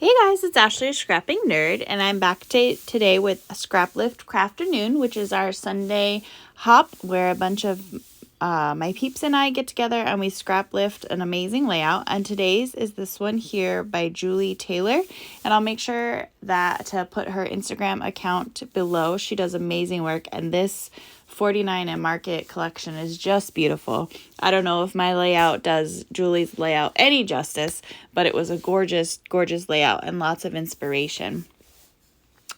Hey guys, it's Ashley, Scrapping Nerd, and I'm back today with a Scraplift Crafternoon, which is our Sunday hop where a bunch of my peeps and I get together and we scraplift an amazing layout. And today's is this one here by Julie Taylor, and I'll make sure that to put her Instagram account below. She does amazing work, and this 49 and Market collection is just beautiful. I don't know if my layout does Julie's layout any justice, but it was a gorgeous, gorgeous layout and lots of inspiration.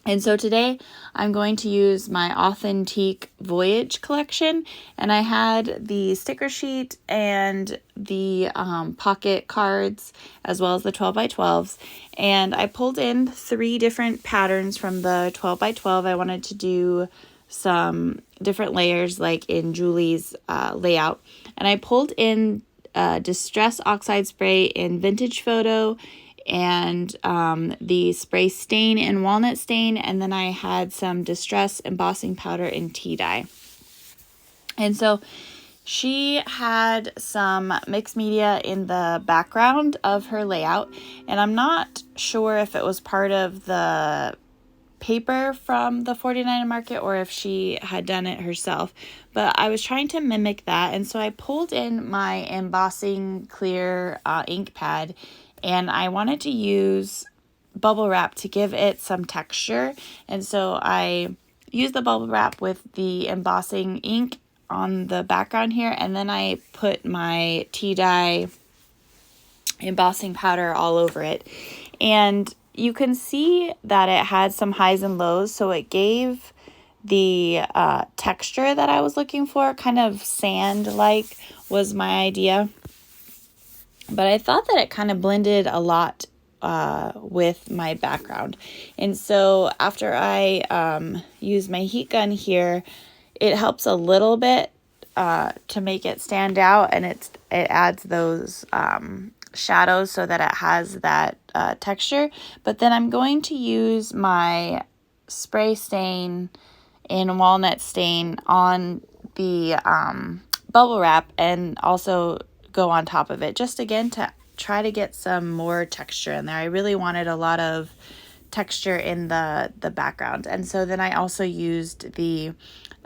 And so today I'm going to use my Authentique Voyage collection, and I had the sticker sheet and the pocket cards as well as the 12x12s, and I pulled in 3 different patterns from the 12x12. I wanted to do some different layers like in Julie's layout, and I pulled in Distress Oxide Spray in Vintage Photo and the spray stain in Walnut Stain, and then I had some Distress Embossing Powder in Tea Dye. And so she had some mixed media in the background of her layout, and I'm not sure if it was part of the paper from the 49 Market or if she had done it herself, but I was trying to mimic that, and so I pulled in my embossing clear ink pad, and I wanted to use bubble wrap to give it some texture, and so I used the bubble wrap with the embossing ink on the background here, and then I put my tea dye embossing powder all over it, and you can see that it had some highs and lows, so it gave the texture that I was looking for. Kind of sand-like was my idea, but I thought that it kind of blended a lot with my background. And so after I use my heat gun here, it helps a little bit to make it stand out, and it adds those shadows so that it has that texture. But then I'm going to use my spray stain in Walnut Stain on the bubble wrap and also go on top of it, just again to try to get some more texture in there. I really wanted a lot of texture in the background, and so then I also used the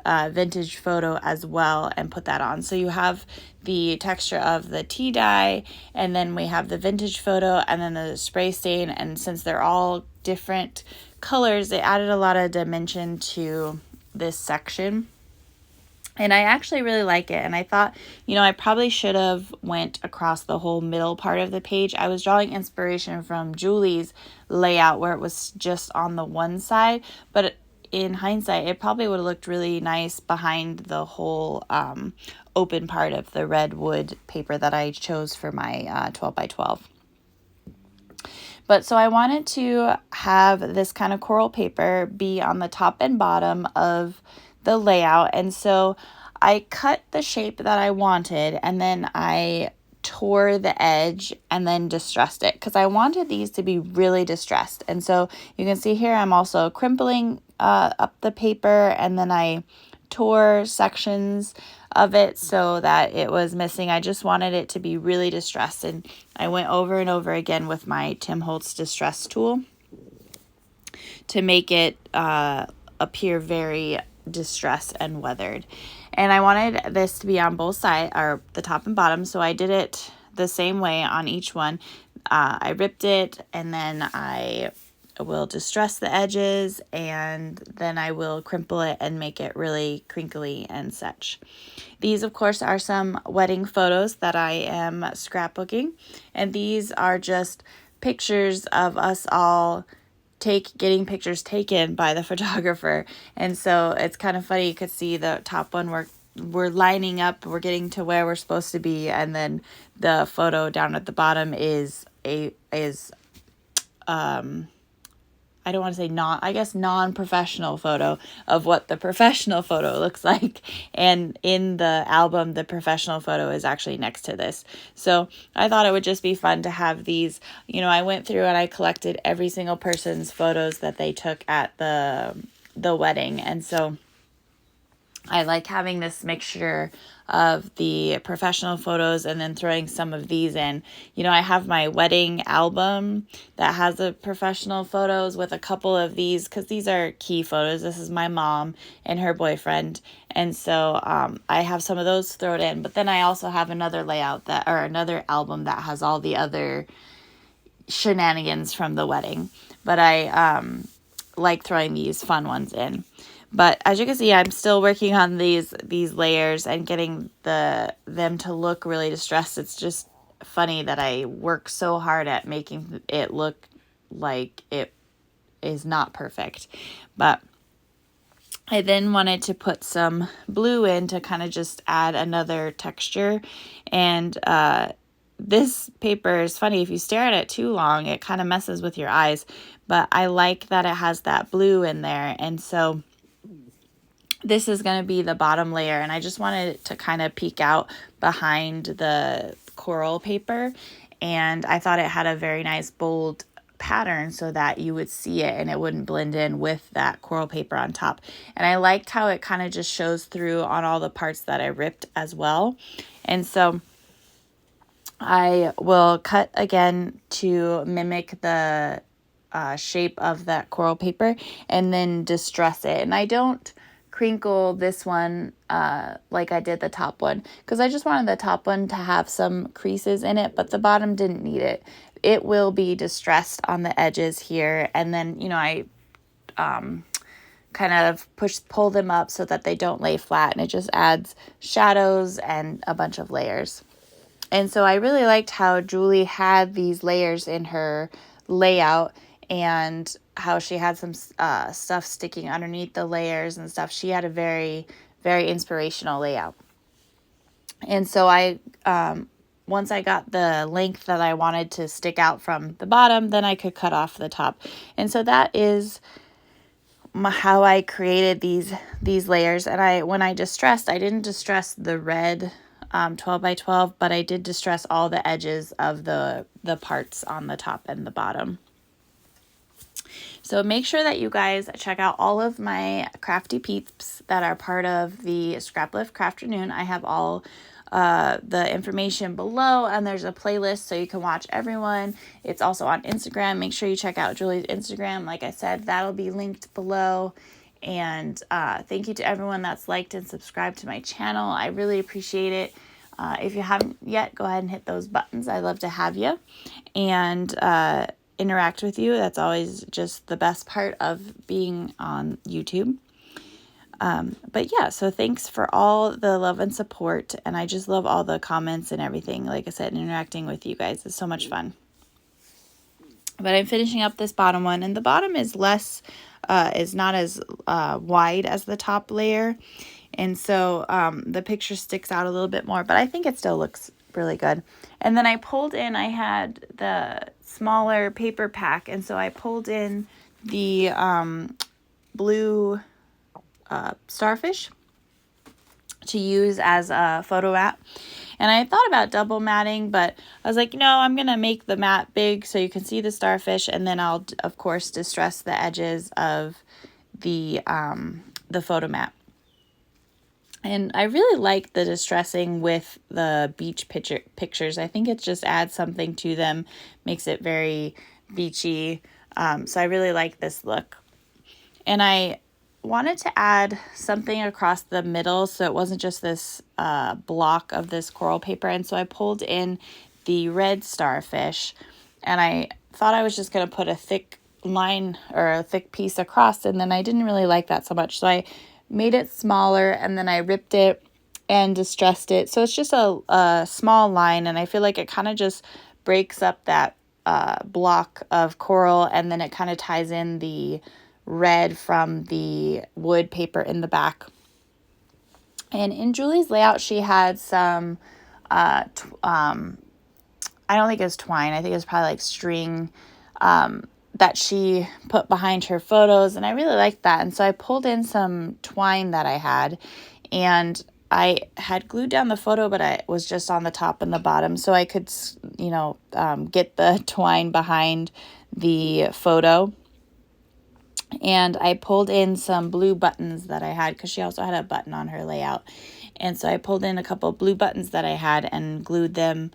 Vintage Photo as well and put that on. So you have the texture of the tea dye, and then we have the Vintage Photo, and then the spray stain, and since they're all different colors, it added a lot of dimension to this section. And I actually really like it, and I thought, I probably should have went across the whole middle part of the page. I was drawing inspiration from Julie's layout where it was just on the one side, but in hindsight, it probably would have looked really nice behind the whole open part of the red wood paper that I chose for my 12x12. But so I wanted to have this kind of coral paper be on the top and bottom of the layout, and so I cut the shape that I wanted, and then I tore the edge and then distressed it because I wanted these to be really distressed. And so you can see here I'm also crimpling up the paper, and then I tore sections of it so that it was missing. I just wanted it to be really distressed, and I went over and over again with my Tim Holtz distress tool to make it appear very distressed and weathered. And I wanted this to be on both sides, or the top and bottom, so I did it the same way on each one. I ripped it, and then I will distress the edges, and then I will crimple it and make it really crinkly and such. These, of course, are some wedding photos that I am scrapbooking, and these are just pictures of us all getting pictures taken by the photographer. And so it's kind of funny. You could see the top one we're lining up, we're getting to where we're supposed to be, and then the photo down at the bottom is I don't want to say non-professional photo of what the professional photo looks like. And in the album, the professional photo is actually next to this. So I thought it would just be fun to have these. I went through and I collected every single person's photos that they took at the wedding. And so I like having this mixture of the professional photos and then throwing some of these in. You know, I have my wedding album that has the professional photos with a couple of these because these are key photos. This is my mom and her boyfriend. And so I have some of those thrown in. But then I also have another layout or another album that has all the other shenanigans from the wedding. But I like throwing these fun ones in. But as you can see, I'm still working on these layers and getting them to look really distressed. It's just funny that I work so hard at making it look like it is not perfect. But I then wanted to put some blue in to kind of just add another texture. And this paper is funny. If you stare at it too long, it kind of messes with your eyes. But I like that it has that blue in there. And so this is going to be the bottom layer, and I just wanted it to kind of peek out behind the coral paper, and I thought it had a very nice bold pattern so that you would see it and it wouldn't blend in with that coral paper on top. And I liked how it kind of just shows through on all the parts that I ripped as well. And so I will cut again to mimic the shape of that coral paper and then distress it. And I don't crinkle this one like I did the top one because I just wanted the top one to have some creases in it, but the bottom didn't need it. It will be distressed on the edges here, and then, you know, I kind of pull them up so that they don't lay flat, and it just adds shadows and a bunch of layers. And so I really liked how Julie had these layers in her layout and how she had some stuff sticking underneath the layers and stuff. She had a very, very inspirational layout. And so I, once I got the length that I wanted to stick out from the bottom, then I could cut off the top. And so that is how I created these layers. And when I distressed, I didn't distress the red 12 by 12, but I did distress all the edges of the parts on the top and the bottom. So make sure that you guys check out all of my crafty peeps that are part of the Scraplift Crafternoon. I have all the information below, and there's a playlist so you can watch everyone. It's also on Instagram. Make sure you check out Julie's Instagram. Like I said, that'll be linked below. And thank you to everyone that's liked and subscribed to my channel. I really appreciate it. If you haven't yet, go ahead and hit those buttons. I'd love to have you and interact with you. That's always just the best part of being on YouTube. But yeah, so thanks for all the love and support. And I just love all the comments and everything. Like I said, interacting with you guys is so much fun. But I'm finishing up this bottom one, and the bottom is is not as wide as the top layer. And so the picture sticks out a little bit more, but I think it still looks really good. And then I had the smaller paper pack, and so I pulled in the blue starfish to use as a photo mat. And I thought about double matting, but I was like, no, I'm going to make the mat big so you can see the starfish, and then I'll, of course, distress the edges of the photo mat. And I really like the distressing with the beach pictures. I think it just adds something to them, makes it very beachy. So I really like this look. And I wanted to add something across the middle so it wasn't just this block of this coral paper. And so I pulled in the red starfish, and I thought I was just going to put a thick line or a thick piece across, and then I didn't really like that so much. So I made it smaller, and then I ripped it and distressed it. So it's just a small line, and I feel like it kind of just breaks up that block of coral, and then it kind of ties in the red from the wood paper in the back. And in Julie's layout, she had some, I don't think it was twine. I think it was probably like string that she put behind her photos, and I really liked that. And so I pulled in some twine that I had, and I had glued down the photo, but I was just on the top and the bottom, so I could, get the twine behind the photo. And I pulled in some blue buttons that I had, because she also had a button on her layout. And so I pulled in a couple blue buttons that I had and glued them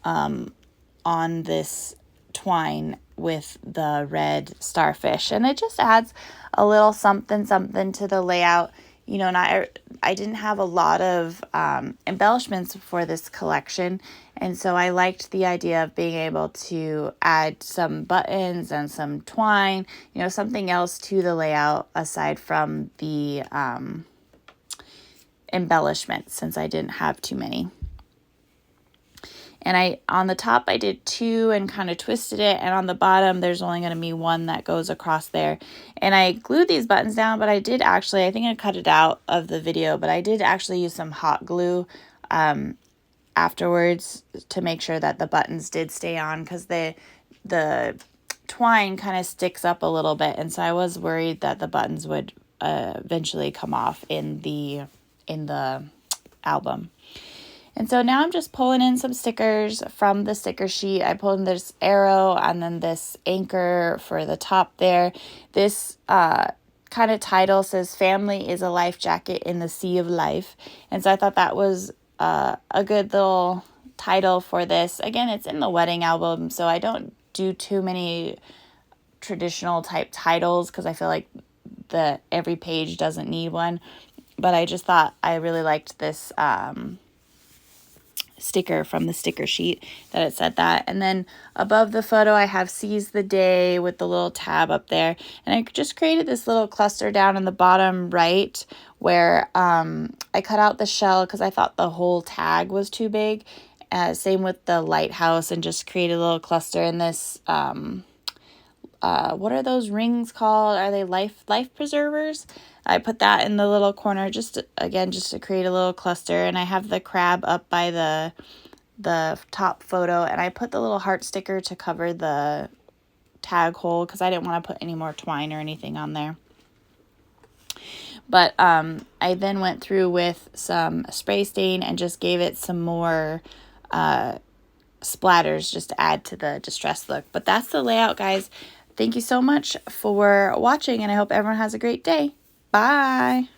on this twine with the red starfish. And it just adds a little something to the layout. You know, and I didn't have a lot of embellishments for this collection, and so I liked the idea of being able to add some buttons and some twine, you know, something else to the layout aside from the embellishments, since I didn't have too many. And on the top, I did 2 and kind of twisted it. And on the bottom, there's only going to be 1 that goes across there. And I glued these buttons down, but I did actually, I think I cut it out of the video, but I did actually use some hot glue afterwards to make sure that the buttons did stay on, because the twine kind of sticks up a little bit. And so I was worried that the buttons would eventually come off in the album. And so now I'm just pulling in some stickers from the sticker sheet. I pulled in this arrow and then this anchor for the top there. This kind of title says, "Family is a life jacket in the sea of life." And so I thought that was a good little title for this. Again, it's in the wedding album, so I don't do too many traditional type titles because I feel like every page doesn't need one. But I just thought I really liked this sticker from the sticker sheet that it said that. And then above the photo, I have "Seize the Day" with the little tab up there. And I just created this little cluster down in the bottom right where I cut out the shell because I thought the whole tag was too big. Same with the lighthouse, and just created a little cluster in this. What are those rings called? Are they life preservers? I put that in the little corner just to create a little cluster. And I have the crab up by the top photo, and I put the little heart sticker to cover the tag hole because I didn't want to put any more twine or anything on there. But I then went through with some spray stain and just gave it some more splatters just to add to the distressed look. But that's the layout, guys. Thank you so much for watching, and I hope everyone has a great day. Bye.